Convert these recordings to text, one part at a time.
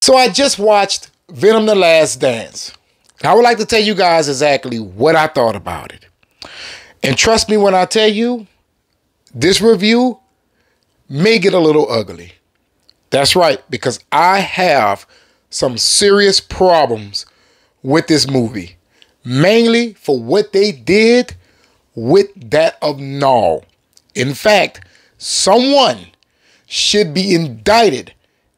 So I just watched Venom: The Last Dance. I would like to tell you guys exactly what I thought about it. And trust me when I tell you, this review may get a little ugly. That's right, because I have some serious problems with this movie. Mainly for what they did with that of Knull. In fact, someone should be indicted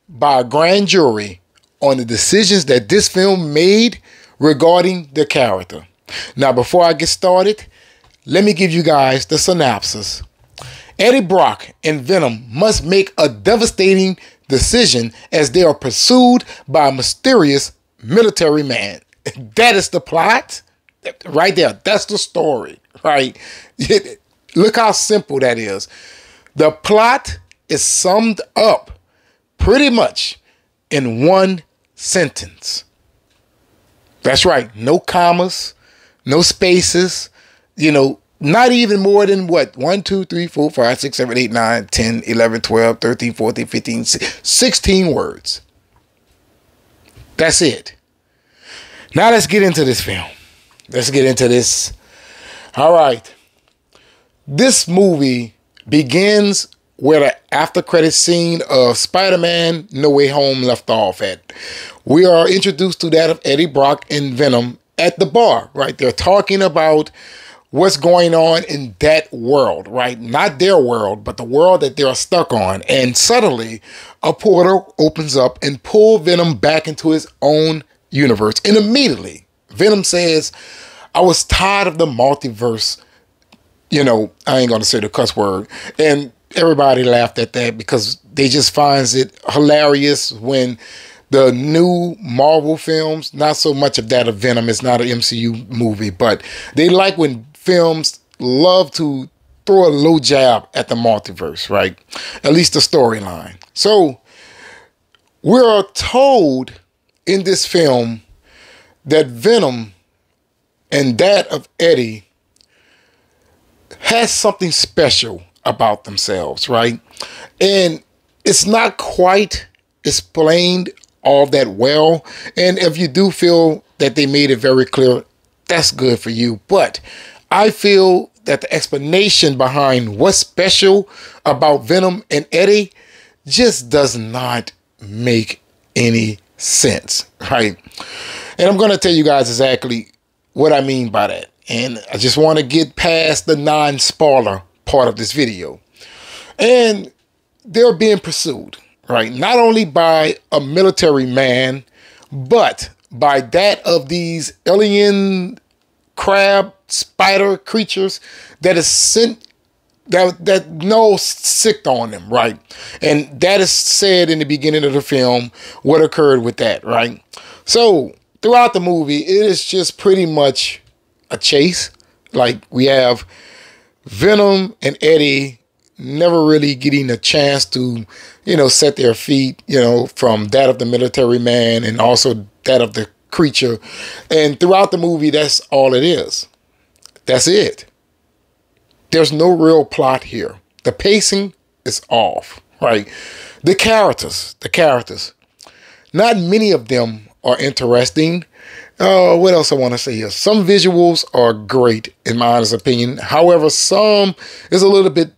by a grand jury on the decisions that this film made regarding the character. Now, before I get started, let me give you guys the synopsis. Eddie Brock and Venom must make a devastating decision as they are pursued by a mysterious military man. That is the plot right there. That's the story, right? Look how simple that is. The plot is summed up pretty much in one sentence. That's right. No commas, no spaces, not even more than what? 1, 2, 3, 4, 5, 6, 7, 8, 9, 10, 11, 12, 13, 14, 15, 16 words. That's it. Now let's get into this film. Let's get into this. All right. This movie begins where the after credit scene of Spider-Man No Way Home left off at. We are introduced to that of Eddie Brock and Venom at the bar, right? They're talking about what's going on in that world, right? Not their world, but the world that they're stuck on. And suddenly, a portal opens up and pulls Venom back into his own universe. And immediately, Venom says, I was tired of the multiverse. I ain't going to say the cuss word. And everybody laughed at that because they just finds it hilarious when the new Marvel films, not so much of that of Venom, it's not an MCU movie, but they like when films love to throw a low jab at the multiverse, right? At least the storyline. So we're told in this film that Venom and that of Eddie has something special about themselves, right? And it's not quite explained all that well. And if you do feel that they made it very clear, that's good for you. But I feel that the explanation behind what's special about Venom and Eddie just does not make any sense, right? And I'm going to tell you guys exactly what I mean by that. And I just want to get past the non-spoiler part of this video. And they're being pursued, right? Not only by a military man, but by that of these alien crab spider creatures that is sent, that Knull sicked on them, right? And that is said in the beginning of the film what occurred with that, right? So throughout the movie, it is just pretty much a chase. Like we have Venom and Eddie never really getting a chance to, set their feet, from that of the military man and also that of the creature. And throughout the movie, that's all it is. That's it. There's no real plot here. The pacing is off, right? The characters. Not many of them are interesting. What else I want to say here? Some visuals are great, in my honest opinion. However, some is a little bit,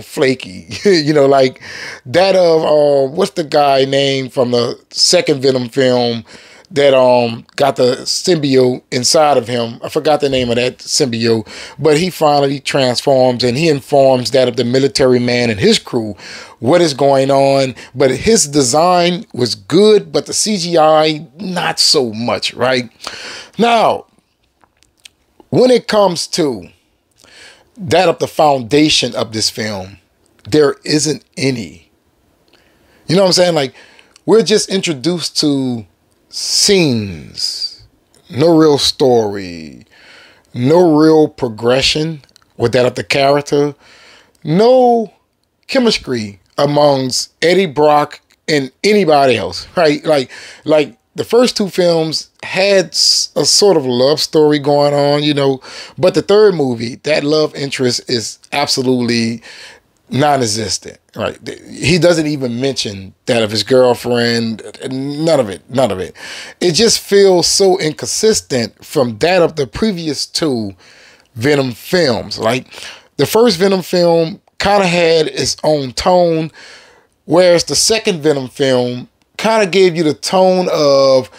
flaky. Like that of, what's the guy name from the second Venom film that got the symbiote inside of him. I forgot the name of that symbiote, but he finally transforms and he informs that of the military man and his crew what is going on. But his design was good, but the CGI, not so much, right? Now, when it comes to that of the foundation of this film, there isn't any. You know what I'm saying? Like, we're just introduced to scenes, no real story, no real progression with that of the character, no chemistry amongst Eddie Brock and anybody else, right? Like the first two films had a sort of love story going on, but the third movie, that love interest is absolutely non-existent, right? He doesn't even mention that of his girlfriend, none of it. It just feels so inconsistent from that of the previous two Venom films. Like, the first Venom film kind of had its own tone, whereas the second Venom film kind of gave you the tone of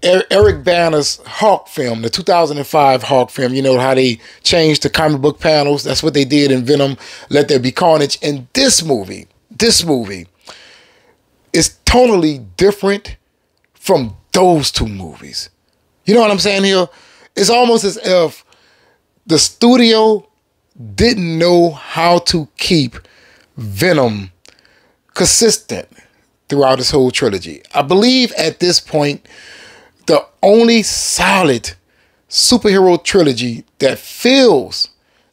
Eric Bana's Hawk film, the 2005 Hawk film. You know how they changed the comic book panels? That's what they did in Venom, Let There Be Carnage. And this movie is totally different from those two movies. You know what I'm saying here? It's almost as if the studio didn't know how to keep Venom consistent throughout this whole trilogy. I believe at this point, the only solid superhero trilogy that feels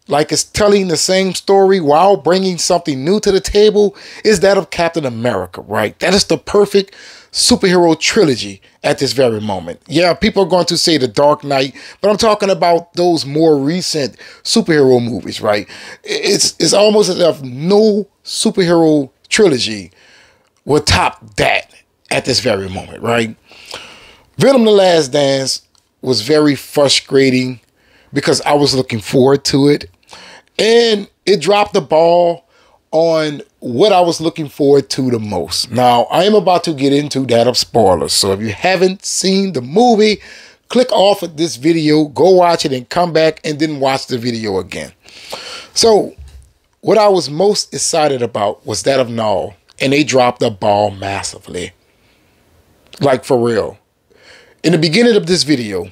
like it's telling the same story while bringing something new to the table is that of Captain America, right? That is the perfect superhero trilogy at this very moment. Yeah, people are going to say The Dark Knight, but I'm talking about those more recent superhero movies, right? It's almost as if no superhero trilogy would top that at this very moment, right? Venom: The Last Dance was very frustrating because I was looking forward to it. And it dropped the ball on what I was looking forward to the most. Now, I am about to get into that of spoilers. So if you haven't seen the movie, click off of this video, go watch it, and come back and then watch the video again. So what I was most excited about was that of Knull. And they dropped the ball massively. Like, for real. In the beginning of this video,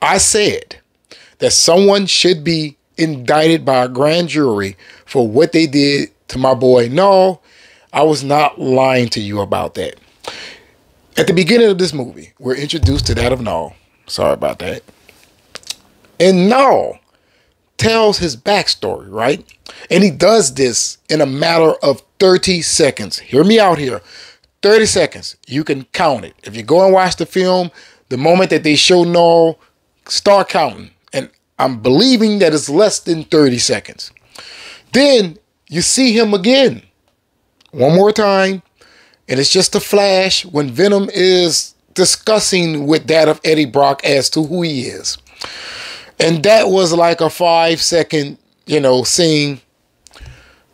I said that someone should be indicted by a grand jury for what they did to my boy Knull. I was not lying to you about that. At the beginning of this movie, we're introduced to that of Knull. Sorry about that. And Knull tells his backstory, right? And he does this in a matter of 30 seconds. Hear me out here. 30 seconds. You can count it. If you go and watch the film, the moment that they show Knull, start counting. And I'm believing that it's less than 30 seconds. Then you see him again. One more time. And it's just a flash when Venom is discussing with that of Eddie Brock as to who he is. And that was like a 5-second, scene.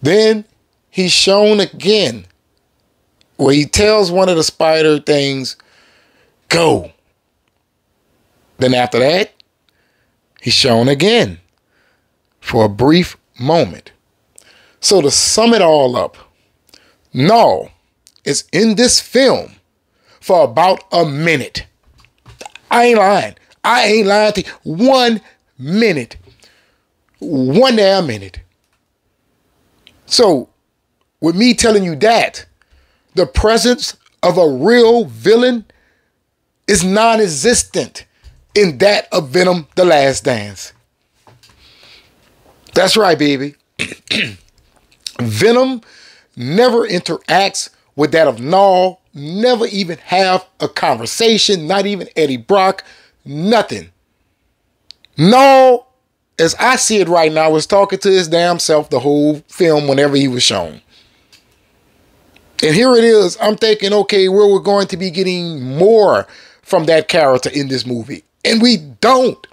Then he's shown again where he tells one of the spider things, go. Then after that, he's shown again for a brief moment. So to sum it all up, Knull is in this film for about a minute. I ain't lying. I ain't lying to you. 1 minute. 1 damn minute. So, with me telling you that, the presence of a real villain is non-existent in that of Venom: The Last Dance. That's right, baby. Venom never interacts with that of Knull, never even have a conversation, not even Eddie Brock, nothing. Knull, as I see it right now, was talking to his damn self the whole film whenever he was shown. And here it is. I'm thinking, okay, we're going to be getting more from that character in this movie. And we don't,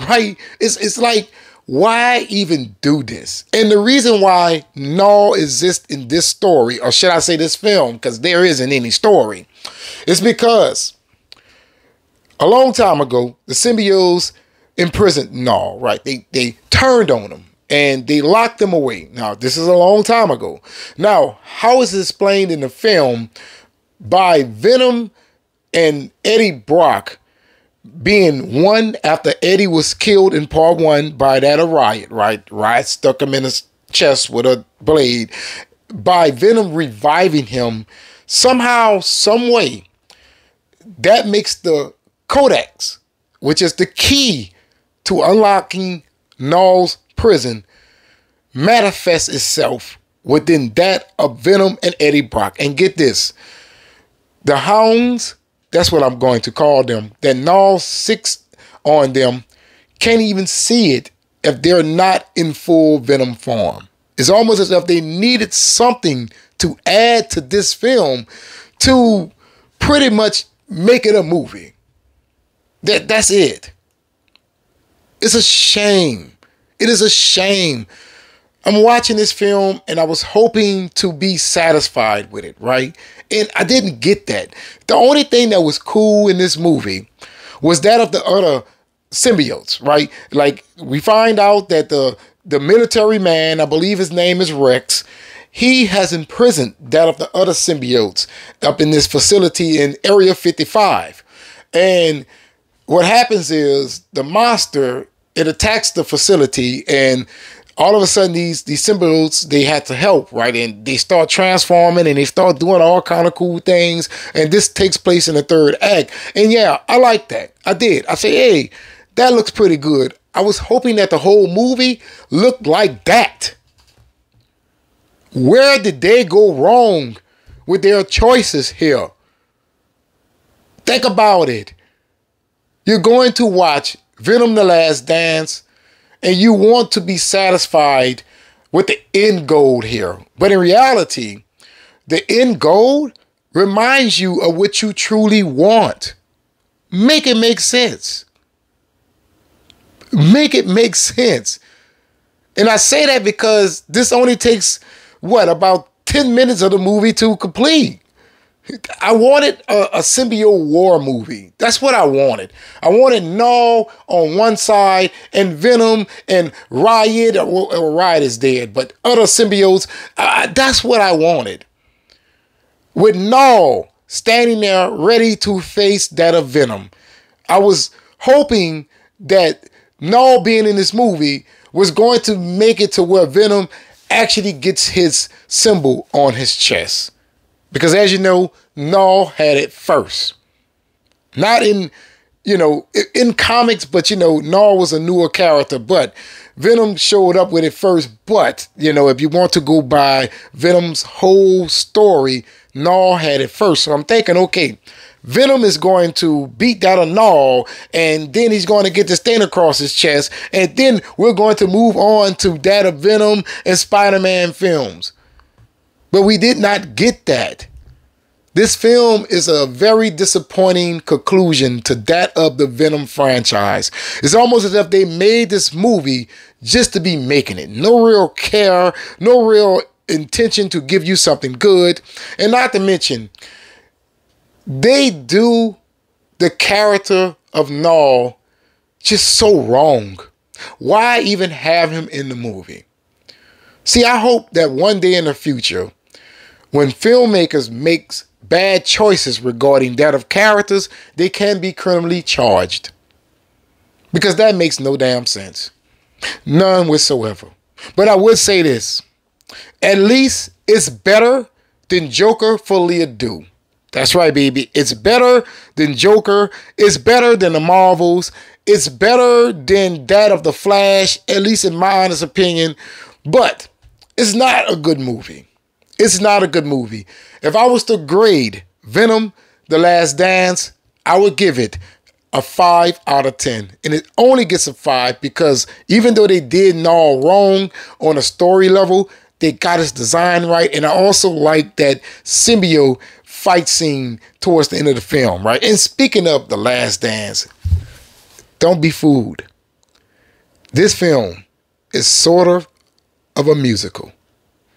right? It's like, why even do this? And the reason why Knull exists in this story, or should I say this film, because there isn't any story, is because a long time ago, the symbiotes imprisoned Knull, right? They turned on him and they locked him away. Now, this is a long time ago. Now, how is it explained in the film by Venom and Eddie Brock being one after Eddie was killed in part 1 by that of Riot, right? Riot stuck him in his chest with a blade. By Venom reviving him, somehow, some way, that makes the Codex, which is the key to unlocking Knull's prison, manifest itself within that of Venom and Eddie Brock. And get this, the Hounds, that's what I'm going to call them, that Knull 6 on them, can't even see it if they're not in full Venom form. It's almost as if they needed something to add to this film to pretty much make it a movie. That's it. It's a shame. It is a shame. I'm watching this film and I was hoping to be satisfied with it, right? And I didn't get that. The only thing that was cool in this movie was that of the other symbiotes, right? Like, we find out that the military man, I believe his name is Rex, he has imprisoned that of the other symbiotes up in this facility in Area 55. And what happens is the monster, it attacks the facility, and all of a sudden these symbiotes, they had to help, right? And they start transforming and they start doing all kind of cool things. And this takes place in the third act. And yeah, I like that. I did. I say, hey, that looks pretty good. I was hoping that the whole movie looked like that. Where did they go wrong with their choices here? Think about it. You're going to watch Venom: The Last Dance, and you want to be satisfied with the end goal here. But in reality, the end goal reminds you of what you truly want. Make it make sense. Make it make sense. And I say that because this only takes, about 10 minutes of the movie to complete. I wanted a symbiote war movie. That's what I wanted. I wanted Knull on one side and Venom and Riot, or Riot is dead, but other symbiotes. That's what I wanted. With Knull standing there ready to face that of Venom. I was hoping that Knull being in this movie was going to make it to where Venom actually gets his symbol on his chest. Because as you know, Knull had it first. Not in, in comics, but, Knull was a newer character. But Venom showed up with it first. But, if you want to go by Venom's whole story, Knull had it first. So I'm thinking, okay, Venom is going to beat that of Knull, and then he's going to get this thing across his chest. And then we're going to move on to that of Venom and Spider-Man films. But we did not get that. This film is a very disappointing conclusion to that of the Venom franchise. It's almost as if they made this movie just to be making it. No real care, no real intention to give you something good. And not to mention, they do the character of Knull just so wrong. Why even have him in the movie? See, I hope that one day in the future, when filmmakers make bad choices regarding that of characters, they can be criminally charged. Because that makes no damn sense. None whatsoever. But I would say this. At least it's better than Joker for Leah. That's right, baby. It's better than Joker. It's better than the Marvels. It's better than that of The Flash, at least in my honest opinion. But it's not a good movie. It's not a good movie. If I was to grade Venom: The Last Dance, I would give it a 5 out of 10. And it only gets a 5 because even though they did Knull wrong on a story level, they got his design right. And I also like that symbiote fight scene towards the end of the film, right? And speaking of The Last Dance, don't be fooled. This film is sort of a musical.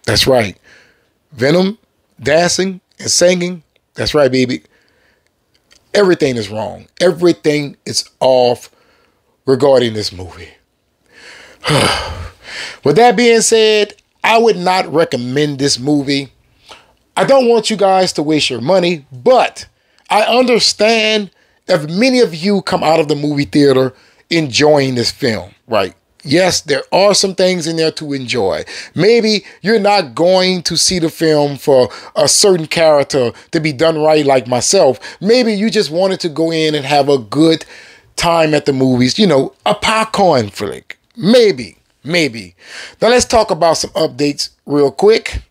That's right. Venom dancing and singing. That's right, baby. Everything is wrong. Everything is off regarding this movie. With that being said, I would not recommend this movie. I don't want you guys to waste your money, but I understand if many of you come out of the movie theater enjoying this film, right? Yes, there are some things in there to enjoy. Maybe you're not going to see the film for a certain character to be done right like myself. Maybe you just wanted to go in and have a good time at the movies. A popcorn flick. Maybe. Now let's talk about some updates real quick.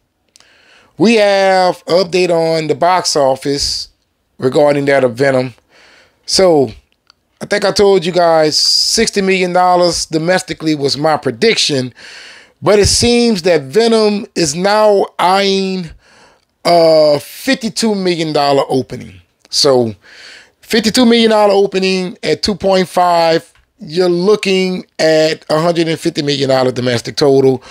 We have an update on the box office regarding that of Venom. So I think I told you guys $60 million domestically was my prediction. But it seems that Venom is now eyeing a $52 million opening. So $52 million opening at 2.5, you're looking at $150 million domestic total.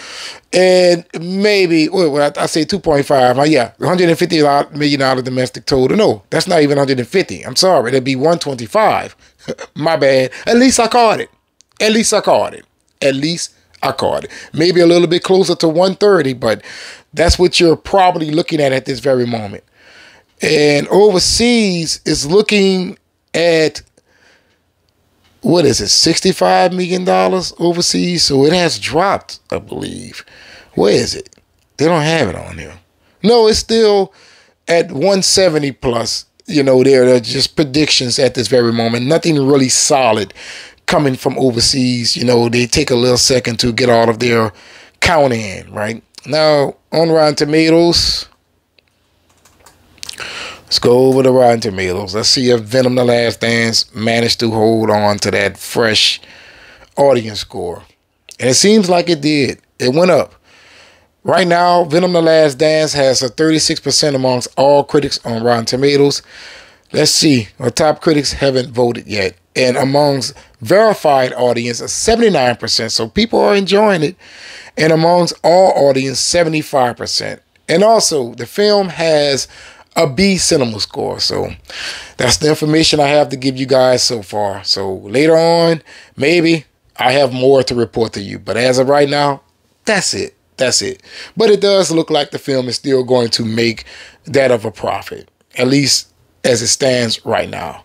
And maybe, well, I say 2.5. Yeah, $150 million domestic total. No, that's not even 150. I'm sorry. That'd be 125. My bad. At least I caught it. At least I caught it. At least I caught it. Maybe a little bit closer to 130, but that's what you're probably looking at this very moment. And overseas is looking at, what is it, $65 million overseas? So it has dropped, I believe. Where is it? They don't have it on here. No, it's still at 170 plus. You know, they're just predictions at this very moment. Nothing really solid coming from overseas. You know, they take a little second to get all of their count in, right? Now, on Rotten Tomatoes, let's go over to Rotten Tomatoes. Let's see if Venom the Last Dance managed to hold on to that fresh audience score. And it seems like it did. It went up. Right now, Venom the Last Dance has a 36% amongst all critics on Rotten Tomatoes. Let's see. Our top critics haven't voted yet. And amongst verified audience, 79%. So people are enjoying it. And amongst all audience, 75%. And also, the film has a B cinema score. So that's the information I have to give you guys so far. So later on, maybe I have more to report to you. But as of right now, that's it. That's it. But it does look like the film is still going to make that of a profit, at least as it stands right now.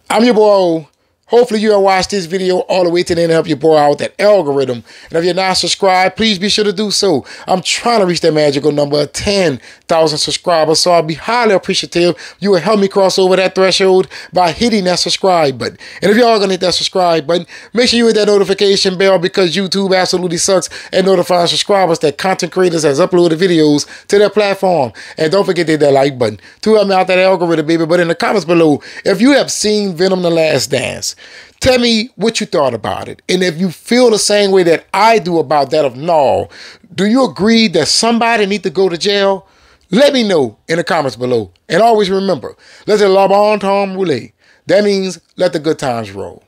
I'm your boy O. Hopefully you have watched this video all the way to the end to help your boy out with that algorithm. And if you're not subscribed, please be sure to do so. I'm trying to reach that magical number of 10,000 subscribers, so I'll be highly appreciative. You will help me cross over that threshold by hitting that subscribe button. And if y'all gonna hit that subscribe button, make sure you hit that notification bell, because YouTube absolutely sucks at notifying subscribers that content creators has uploaded videos to their platform. And don't forget to hit that like button to help me out that algorithm, baby. But in the comments below, if you have seen Venom the Last Dance, tell me what you thought about it. And if you feel the same way that I do about that of Knull, do you agree that somebody need to go to jail? Let me know in the comments below. And always remember, let the la bon temps roule. That means let the good times roll.